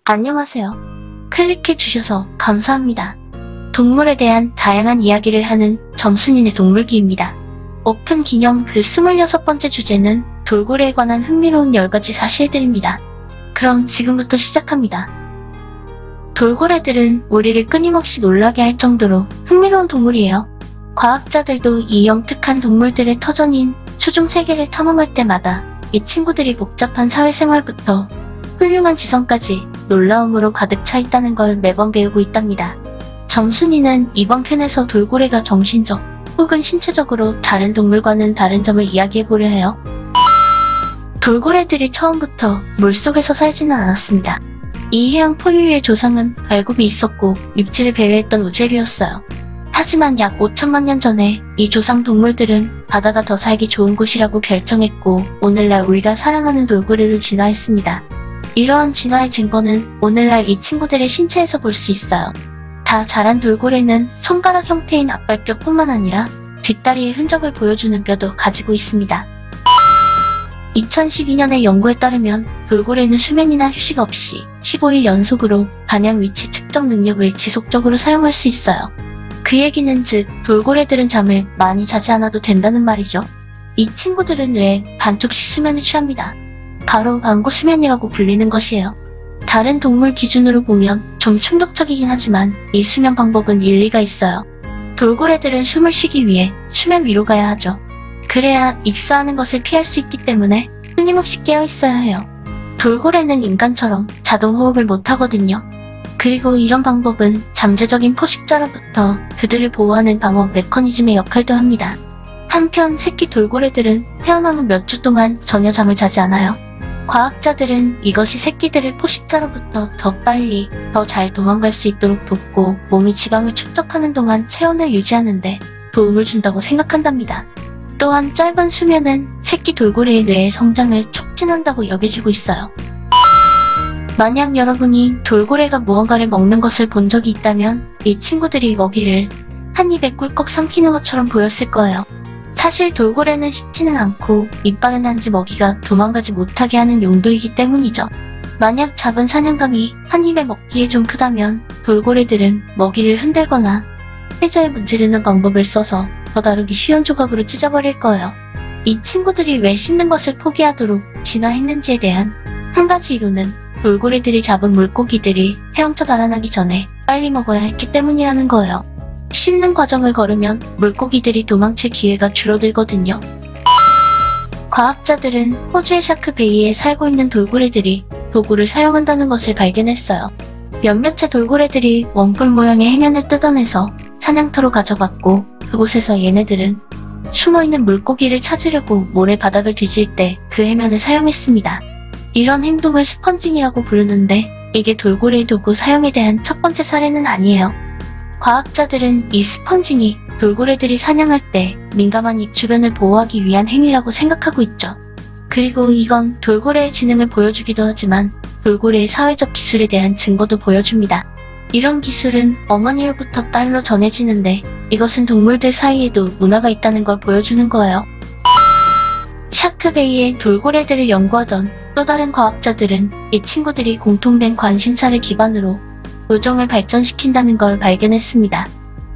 안녕하세요. 클릭해주셔서 감사합니다. 동물에 대한 다양한 이야기를 하는 점순이네 동물기입니다. 오픈 기념 그 26번째 주제는 돌고래에 관한 흥미로운 10가지 사실들입니다. 그럼 지금부터 시작합니다. 돌고래들은 우리를 끊임없이 놀라게 할 정도로 흥미로운 동물이에요. 과학자들도 이 영특한 동물들의 터전인 초중 세계를 탐험할 때마다 이 친구들이 복잡한 사회생활부터 훌륭한 지성까지 놀라움으로 가득 차 있다는 걸 매번 배우고 있답니다. 점순이는 이번 편에서 돌고래가 정신적 혹은 신체적으로 다른 동물과는 다른 점을 이야기해보려 해요. 돌고래들이 처음부터 물속에서 살지는 않았습니다. 이 해양 포유류의 조상은 발굽이 있었고 육지를 배회했던 우제류였어요. 하지만 약 5천만 년 전에 이 조상 동물들은 바다가 더 살기 좋은 곳이라고 결정했고 오늘날 우리가 사랑하는 돌고래로 진화했습니다. 이러한 진화의 증거는 오늘날 이 친구들의 신체에서 볼 수 있어요. 다 자란 돌고래는 손가락 형태인 앞발뼈뿐만 아니라 뒷다리의 흔적을 보여주는 뼈도 가지고 있습니다. 2012년의 연구에 따르면 돌고래는 수면이나 휴식 없이 15일 연속으로 반향 위치 측정 능력을 지속적으로 사용할 수 있어요. 그 얘기는 즉 돌고래들은 잠을 많이 자지 않아도 된다는 말이죠. 이 친구들은 뇌에 반쪽씩 수면을 취합니다. 바로 반고수면이라고 불리는 것이에요. 다른 동물 기준으로 보면 좀 충격적이긴 하지만 이 수면 방법은 일리가 있어요. 돌고래들은 숨을 쉬기 위해 수면 위로 가야 하죠. 그래야 익사하는 것을 피할 수 있기 때문에 끊임없이 깨어 있어야 해요. 돌고래는 인간처럼 자동 호흡을 못하거든요. 그리고 이런 방법은 잠재적인 포식자로부터 그들을 보호하는 방어 메커니즘의 역할도 합니다. 한편 새끼 돌고래들은 태어난 후 몇 주 동안 전혀 잠을 자지 않아요. 과학자들은 이것이 새끼들을 포식자로부터 더 빨리, 더 잘 도망갈 수 있도록 돕고 몸이 지방을 축적하는 동안 체온을 유지하는데 도움을 준다고 생각한답니다. 또한 짧은 수면은 새끼 돌고래의 뇌의 성장을 촉진한다고 여겨지고 있어요. 만약 여러분이 돌고래가 무언가를 먹는 것을 본 적이 있다면 이 친구들이 먹이를 한 입에 꿀꺽 삼키는 것처럼 보였을 거예요. 사실 돌고래는 씹지는 않고 이빨은 단지 먹이가 도망가지 못하게 하는 용도이기 때문이죠. 만약 잡은 사냥감이 한 입에 먹기에 좀 크다면 돌고래들은 먹이를 흔들거나 회자에 문지르는 방법을 써서 더 다루기 쉬운 조각으로 찢어버릴 거예요. 이 친구들이 왜 씹는 것을 포기하도록 진화했는지에 대한 한 가지 이유는 돌고래들이 잡은 물고기들이 헤엄쳐 달아나기 전에 빨리 먹어야 했기 때문이라는 거예요. 씹는 과정을 걸으면 물고기들이 도망칠 기회가 줄어들거든요. 과학자들은 호주의 샤크베이에 살고 있는 돌고래들이 도구를 사용한다는 것을 발견했어요. 몇몇의 돌고래들이 원뿔 모양의 해면을 뜯어내서 사냥터로 가져갔고 그곳에서 얘네들은 숨어있는 물고기를 찾으려고 모래바닥을 뒤질 때 그 해면을 사용했습니다. 이런 행동을 스펀징이라고 부르는데 이게 돌고래의 도구 사용에 대한 첫 번째 사례는 아니에요. 과학자들은 이 스펀징이 돌고래들이 사냥할 때 민감한 입 주변을 보호하기 위한 행위라고 생각하고 있죠. 그리고 이건 돌고래의 지능을 보여주기도 하지만 돌고래의 사회적 기술에 대한 증거도 보여줍니다. 이런 기술은 어머니로부터 딸로 전해지는데 이것은 동물들 사이에도 문화가 있다는 걸 보여주는 거예요. 샤크베이의 돌고래들을 연구하던 또 다른 과학자들은 이 친구들이 공통된 관심사를 기반으로 요정을 발전시킨다는 걸 발견했습니다.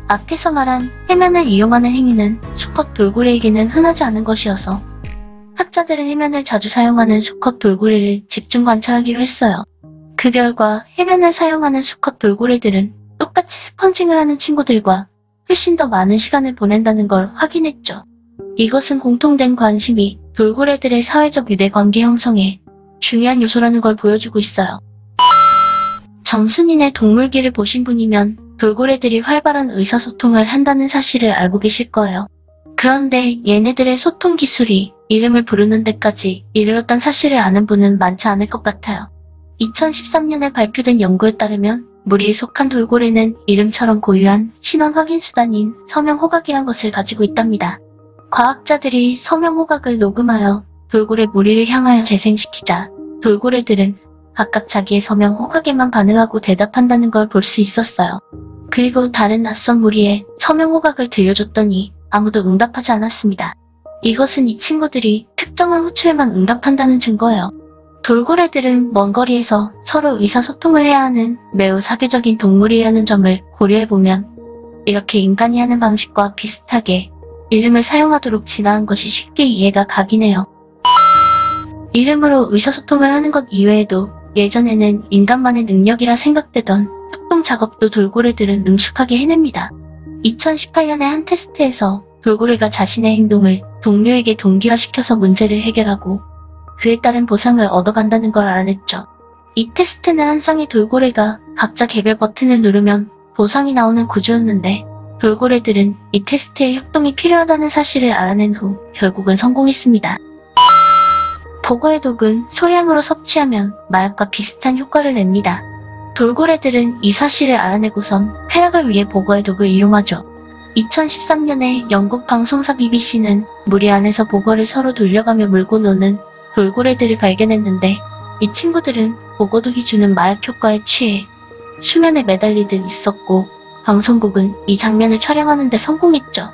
앞에서 말한 해면을 이용하는 행위는 수컷 돌고래에게는 흔하지 않은 것이어서 학자들은 해면을 자주 사용하는 수컷 돌고래를 집중 관찰하기로 했어요. 그 결과 해면을 사용하는 수컷 돌고래들은 똑같이 스펀징을 하는 친구들과 훨씬 더 많은 시간을 보낸다는 걸 확인했죠. 이것은 공통된 관심이 돌고래들의 사회적 유대관계 형성에 중요한 요소라는 걸 보여주고 있어요. 점순이네 동물기를 보신 분이면 돌고래들이 활발한 의사소통을 한다는 사실을 알고 계실 거예요. 그런데 얘네들의 소통 기술이 이름을 부르는 데까지 이르렀던 사실을 아는 분은 많지 않을 것 같아요. 2013년에 발표된 연구에 따르면 무리에 속한 돌고래는 이름처럼 고유한 신원 확인 수단인 서명호각이란 것을 가지고 있답니다. 과학자들이 서명호각을 녹음하여 돌고래 무리를 향하여 재생시키자 돌고래들은 각각 자기의 서명 호각에만 반응하고 대답한다는 걸 볼 수 있었어요. 그리고 다른 낯선 무리에 서명 호각을 들려줬더니 아무도 응답하지 않았습니다. 이것은 이 친구들이 특정한 호출에만 응답한다는 증거예요. 돌고래들은 먼 거리에서 서로 의사소통을 해야 하는 매우 사교적인 동물이라는 점을 고려해보면 이렇게 인간이 하는 방식과 비슷하게 이름을 사용하도록 진화한 것이 쉽게 이해가 가긴 해요. 이름으로 의사소통을 하는 것 이외에도 예전에는 인간만의 능력이라 생각되던 협동 작업도 돌고래들은 능숙하게 해냅니다. 2018년에 한 테스트에서 돌고래가 자신의 행동을 동료에게 동기화시켜서 문제를 해결하고 그에 따른 보상을 얻어간다는 걸 알아냈죠. 이 테스트는 한 쌍의 돌고래가 각자 개별 버튼을 누르면 보상이 나오는 구조였는데 돌고래들은 이 테스트에 협동이 필요하다는 사실을 알아낸 후 결국은 성공했습니다. 보고의 독은 소량으로 섭취하면 마약과 비슷한 효과를 냅니다. 돌고래들은 이 사실을 알아내고선 쾌락을 위해 보고의 독을 이용하죠. 2013년에 영국 방송사 BBC는 무리 안에서 보고를 서로 돌려가며 물고 노는 돌고래들을 발견했는데 이 친구들은 보고독이 주는 마약 효과에 취해 수면에 매달리듯 있었고 방송국은 이 장면을 촬영하는 데 성공했죠.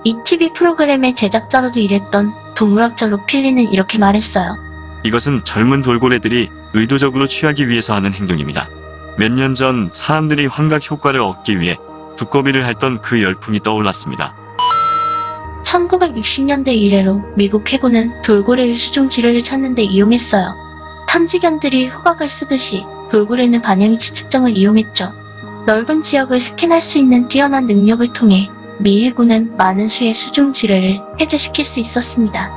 이 TV 프로그램의 제작자로도 일했던 동물학자 로필리는 이렇게 말했어요. 이것은 젊은 돌고래들이 의도적으로 취하기 위해서 하는 행동입니다. 몇 년 전 사람들이 환각 효과를 얻기 위해 두꺼비를 핥던 그 열풍이 떠올랐습니다. 1960년대 이래로 미국 해군은 돌고래의 수중 지뢰를 찾는 데 이용했어요. 탐지견들이 후각을 쓰듯이 돌고래는 반야미치 측정을 이용했죠. 넓은 지역을 스캔할 수 있는 뛰어난 능력을 통해 미 해군은 많은 수의 수중 지뢰를 해제시킬 수 있었습니다.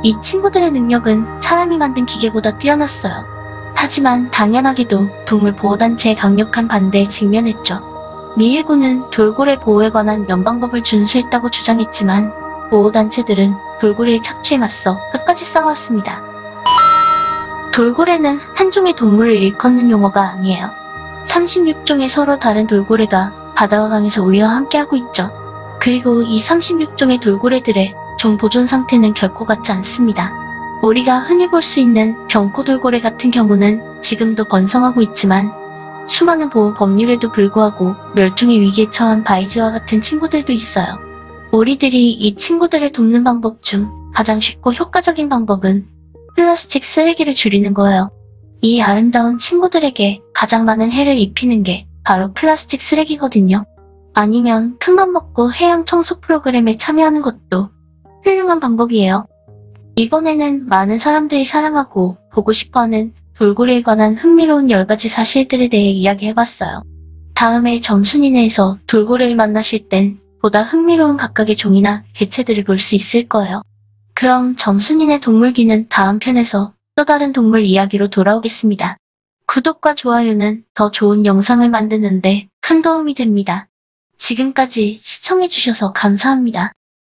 이 친구들의 능력은 사람이 만든 기계보다 뛰어났어요. 하지만 당연하게도 동물보호단체의 강력한 반대에 직면했죠. 미 해군은 돌고래 보호에 관한 연방법을 준수했다고 주장했지만 보호단체들은 돌고래의 착취에 맞서 끝까지 싸웠습니다. 돌고래는 한 종의 동물을 일컫는 용어가 아니에요. 36종의 서로 다른 돌고래가 바다와 강에서 우리와 함께하고 있죠. 그리고 이 36종의 돌고래들의 종 보존 상태는 결코 같지 않습니다. 우리가 흔히 볼 수 있는 병코돌고래 같은 경우는 지금도 번성하고 있지만 수많은 보호 법률에도 불구하고 멸종의 위기에 처한 바이즈와 같은 친구들도 있어요. 우리들이 이 친구들을 돕는 방법 중 가장 쉽고 효과적인 방법은 플라스틱 쓰레기를 줄이는 거예요. 이 아름다운 친구들에게 가장 많은 해를 입히는 게 바로 플라스틱 쓰레기거든요. 아니면 큰맘 먹고 해양 청소 프로그램에 참여하는 것도 훌륭한 방법이에요. 이번에는 많은 사람들이 사랑하고 보고 싶어하는 돌고래에 관한 흥미로운 10가지 사실들에 대해 이야기해봤어요. 다음에 점순이네에서 돌고래를 만나실 땐 보다 흥미로운 각각의 종이나 개체들을 볼 수 있을 거예요. 그럼 점순이네 동물기는 다음 편에서 또 다른 동물 이야기로 돌아오겠습니다. 구독과 좋아요는 더 좋은 영상을 만드는데 큰 도움이 됩니다. 지금까지 시청해주셔서 감사합니다.